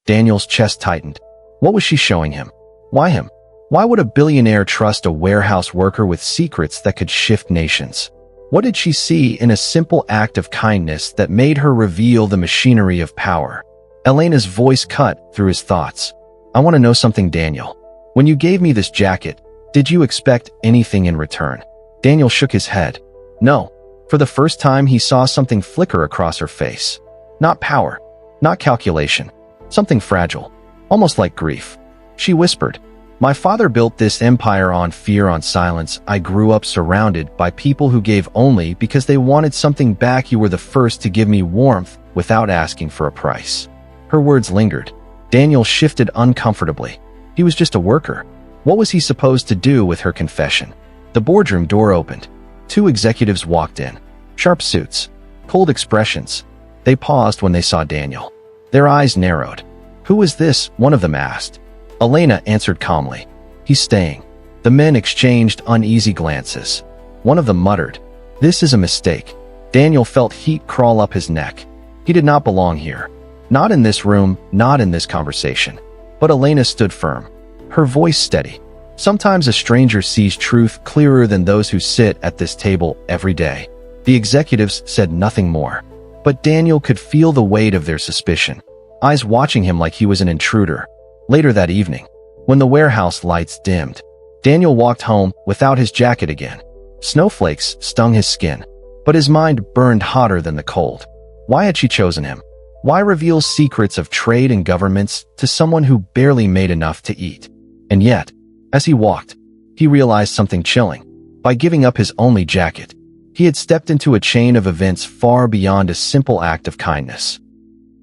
Daniel's chest tightened. What was she showing him? Why him? Why would a billionaire trust a warehouse worker with secrets that could shift nations? What did she see in a simple act of kindness that made her reveal the machinery of power? Elena's voice cut through his thoughts. I want to know something, Daniel. When you gave me this jacket, did you expect anything in return? Daniel shook his head. No. For the first time, he saw something flicker across her face. Not power, not calculation, something fragile, almost like grief. She whispered, my father built this empire on fear, on silence. I grew up surrounded by people who gave only because they wanted something back. You were the first to give me warmth without asking for a price. Her words lingered. Daniel shifted uncomfortably. He was just a worker. What was he supposed to do with her confession? The boardroom door opened. Two executives walked in. Sharp suits, cold expressions. They paused when they saw Daniel. Their eyes narrowed. Who is this? One of them asked. Elena answered calmly. He's staying. The men exchanged uneasy glances. One of them muttered, this is a mistake. Daniel felt heat crawl up his neck. He did not belong here. Not in this room, not in this conversation. But Elena stood firm. Her voice steady. Sometimes a stranger sees truth clearer than those who sit at this table every day. The executives said nothing more. But Daniel could feel the weight of their suspicion, eyes watching him like he was an intruder. Later that evening, when the warehouse lights dimmed, Daniel walked home without his jacket again. Snowflakes stung his skin, but his mind burned hotter than the cold. Why had she chosen him? Why reveal secrets of trade and governments to someone who barely made enough to eat? And yet, as he walked, he realized something chilling. By giving up his only jacket, he had stepped into a chain of events far beyond a simple act of kindness.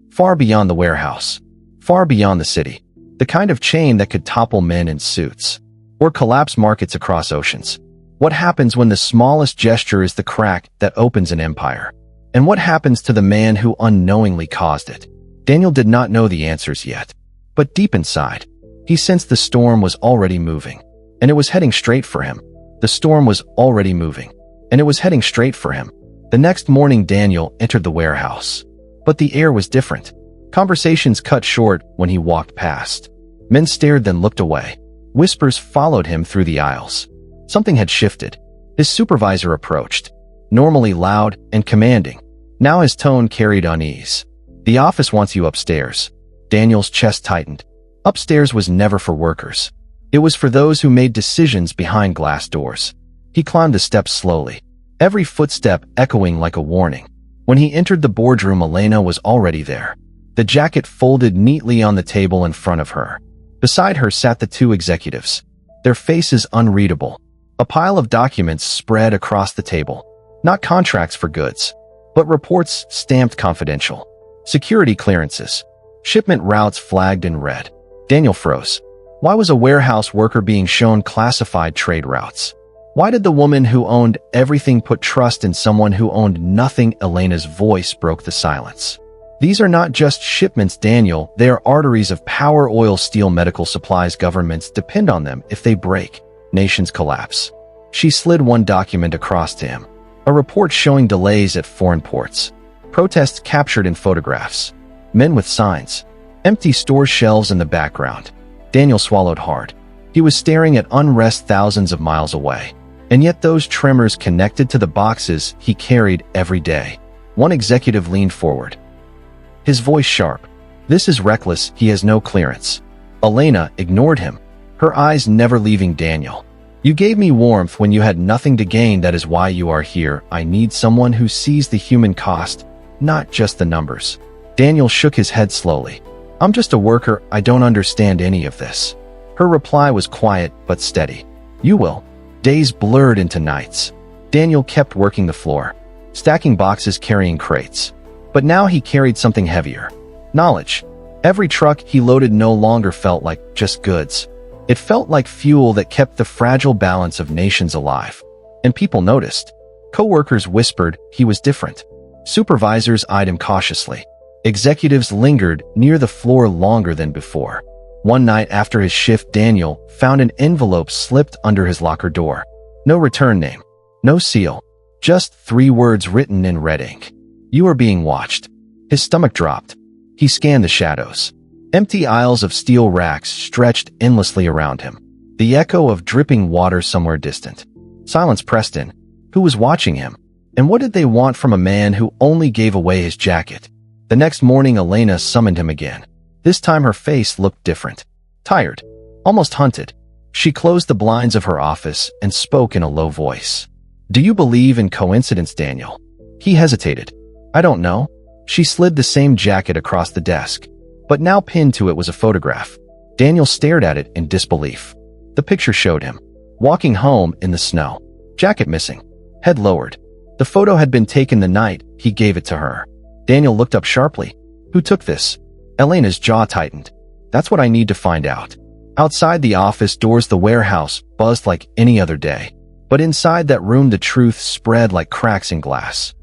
Far beyond the warehouse, far beyond the city. The kind of chain that could topple men in suits, or collapse markets across oceans. What happens when the smallest gesture is the crack that opens an empire? And what happens to the man who unknowingly caused it? Daniel did not know the answers yet, but deep inside, he sensed the storm was already moving, and it was heading straight for him. The storm was already moving, and it was heading straight for him. The next morning, Daniel entered the warehouse, but the air was different. Conversations cut short when he walked past. Men stared, then looked away. Whispers followed him through the aisles. Something had shifted. His supervisor approached, normally loud and commanding. Now his tone carried unease. The office wants you upstairs. Daniel's chest tightened. Upstairs was never for workers. It was for those who made decisions behind glass doors. He climbed the steps slowly, every footstep echoing like a warning. When he entered the boardroom, Elena was already there. The jacket folded neatly on the table in front of her. Beside her sat the two executives, their faces unreadable. A pile of documents spread across the table. Not contracts for goods, but reports stamped confidential. Security clearances. Shipment routes flagged in red. Daniel froze. Why was a warehouse worker being shown classified trade routes? Why did the woman who owned everything put trust in someone who owned nothing? Elena's voice broke the silence. These are not just shipments, Daniel. They are arteries of power, oil, steel, medical supplies. Governments depend on them. If they break, nations collapse. She slid one document across to him. A report showing delays at foreign ports. Protests captured in photographs. Men with signs. Empty store shelves in the background. Daniel swallowed hard. He was staring at unrest thousands of miles away. And yet those tremors connected to the boxes he carried every day. One executive leaned forward, his voice sharp. This is reckless. He has no clearance. Elena ignored him, her eyes never leaving Daniel. You gave me warmth when you had nothing to gain. That is why you are here. I need someone who sees the human cost, not just the numbers. Daniel shook his head slowly. I'm just a worker. I don't understand any of this. Her reply was quiet but steady. You will. Days blurred into nights. Daniel kept working the floor, stacking boxes, carrying crates. But now he carried something heavier. Knowledge. Every truck he loaded no longer felt like just goods. It felt like fuel that kept the fragile balance of nations alive. And people noticed. Co-workers whispered he was different. Supervisors eyed him cautiously. Executives lingered near the floor longer than before. One night after his shift, Daniel found an envelope slipped under his locker door. No return name, no seal, just 3 words written in red ink. You are being watched. His stomach dropped. He scanned the shadows. Empty aisles of steel racks stretched endlessly around him, the echo of dripping water somewhere distant. Silence pressed in. Who was watching him? And what did they want from a man who only gave away his jacket? The next morning, Elena summoned him again. This time her face looked different. Tired. Almost hunted. She closed the blinds of her office and spoke in a low voice. Do you believe in coincidence, Daniel? He hesitated. I don't know. She slid the same jacket across the desk, but now pinned to it was a photograph. Daniel stared at it in disbelief. The picture showed him, walking home in the snow. Jacket missing. Head lowered. The photo had been taken the night he gave it to her. Daniel looked up sharply. Who took this? Elena's jaw tightened. That's what I need to find out. Outside the office doors, the warehouse buzzed like any other day. But inside that room, the truth spread like cracks in glass.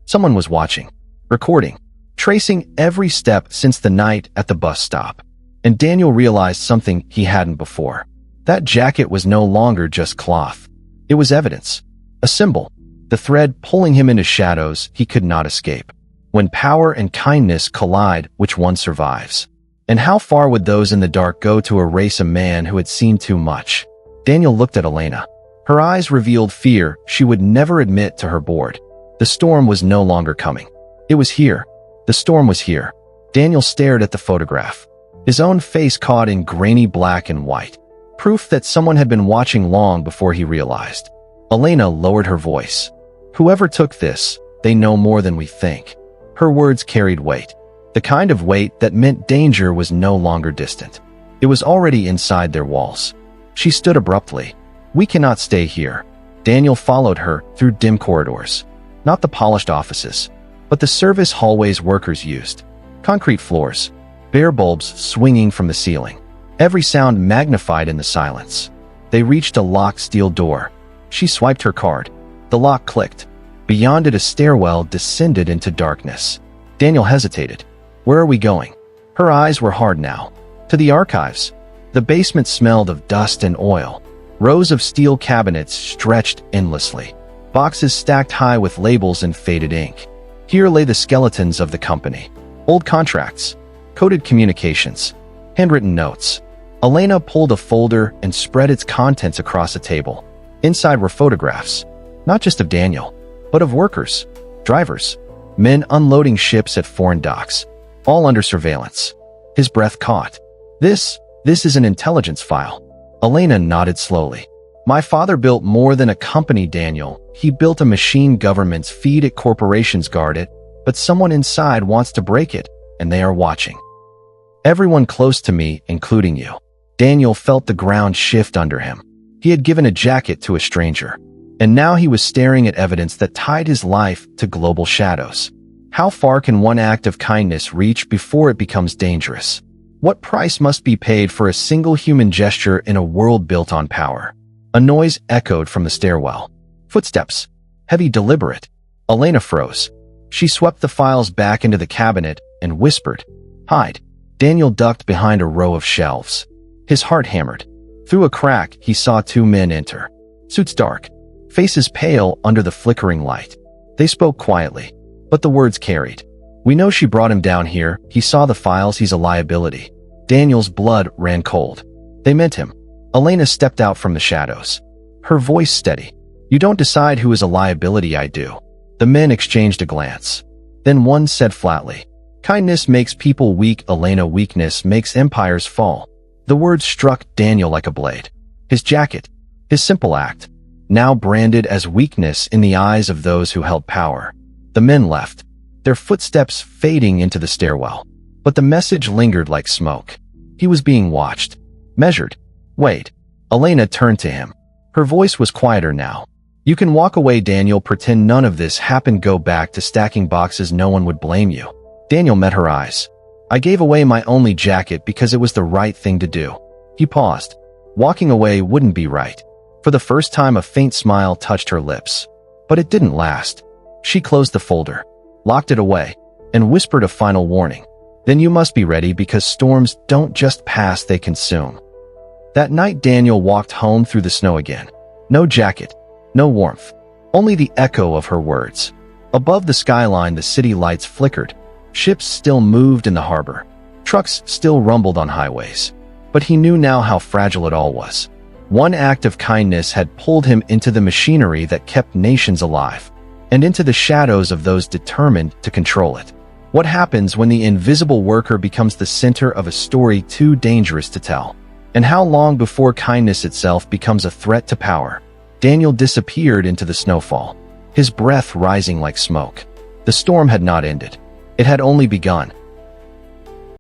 Someone was watching, recording, tracing every step since the night at the bus stop. And Daniel realized something he hadn't before. That jacket was no longer just cloth. It was evidence. A symbol. The thread pulling him into shadows he could not escape. When power and kindness collide, which one survives? And how far would those in the dark go to erase a man who had seen too much? Daniel looked at Elena. Her eyes revealed fear she would never admit to her board. The storm was no longer coming. It was here. The storm was here. Daniel stared at the photograph, his own face caught in grainy black and white. Proof that someone had been watching long before he realized. Elena lowered her voice. Whoever took this, they know more than we think. Her words carried weight. The kind of weight that meant danger was no longer distant. It was already inside their walls. She stood abruptly. We cannot stay here. Daniel followed her through dim corridors. Not the polished offices, but the service hallways workers used. Concrete floors, bare bulbs swinging from the ceiling. Every sound magnified in the silence. They reached a locked steel door. She swiped her card. The lock clicked. Beyond it, a stairwell descended into darkness. Daniel hesitated. Where are we going? Her eyes were hard now. To the archives. The basement smelled of dust and oil. Rows of steel cabinets stretched endlessly. Boxes stacked high with labels and faded ink. Here lay the skeletons of the company. Old contracts. Coded communications. Handwritten notes. Elena pulled a folder and spread its contents across a table. Inside were photographs. Not just of Daniel, but of workers, drivers, men unloading ships at foreign docks, all under surveillance. His breath caught. This is an intelligence file. Elena nodded slowly. My father built more than a company, Daniel. He built a machine governments feed it, corporations guard it, but someone inside wants to break it, and they are watching. Everyone close to me, including you. Daniel felt the ground shift under him. He had given a jacket to a stranger, and now he was staring at evidence that tied his life to global shadows. How far can one act of kindness reach before it becomes dangerous? What price must be paid for a single human gesture in a world built on power? A noise echoed from the stairwell. Footsteps. Heavy, deliberate. Elena froze. She swept the files back into the cabinet and whispered, Hide. Daniel ducked behind a row of shelves. His heart hammered. Through a crack, he saw two men enter. Suits dark. Faces pale under the flickering light. They spoke quietly, but the words carried. We know she brought him down here. He saw the files. He's a liability. Daniel's blood ran cold. They meant him. Elena stepped out from the shadows. Her voice steady. You don't decide who is a liability, I do. The men exchanged a glance. Then one said flatly, Kindness makes people weak, Elena. Weakness makes empires fall. The words struck Daniel like a blade. His jacket, his simple act, now branded as weakness in the eyes of those who held power. The men left, their footsteps fading into the stairwell. But the message lingered like smoke. He was being watched, measured. Wait. Elena turned to him. Her voice was quieter now. You can walk away, Daniel. Pretend none of this happened. Go back to stacking boxes. No one would blame you. Daniel met her eyes. I gave away my only jacket because it was the right thing to do. He paused. Walking away wouldn't be right. For the first time, a faint smile touched her lips. But it didn't last. She closed the folder, locked it away, and whispered a final warning. Then you must be ready, because storms don't just pass, they consume. That night, Daniel walked home through the snow again. No jacket, no warmth, only the echo of her words. Above the skyline, the city lights flickered. Ships still moved in the harbor. Trucks still rumbled on highways. But he knew now how fragile it all was. One act of kindness had pulled him into the machinery that kept nations alive, and into the shadows of those determined to control it. What happens when the invisible worker becomes the center of a story too dangerous to tell? And how long before kindness itself becomes a threat to power? Daniel disappeared into the snowfall, his breath rising like smoke. The storm had not ended. It had only begun.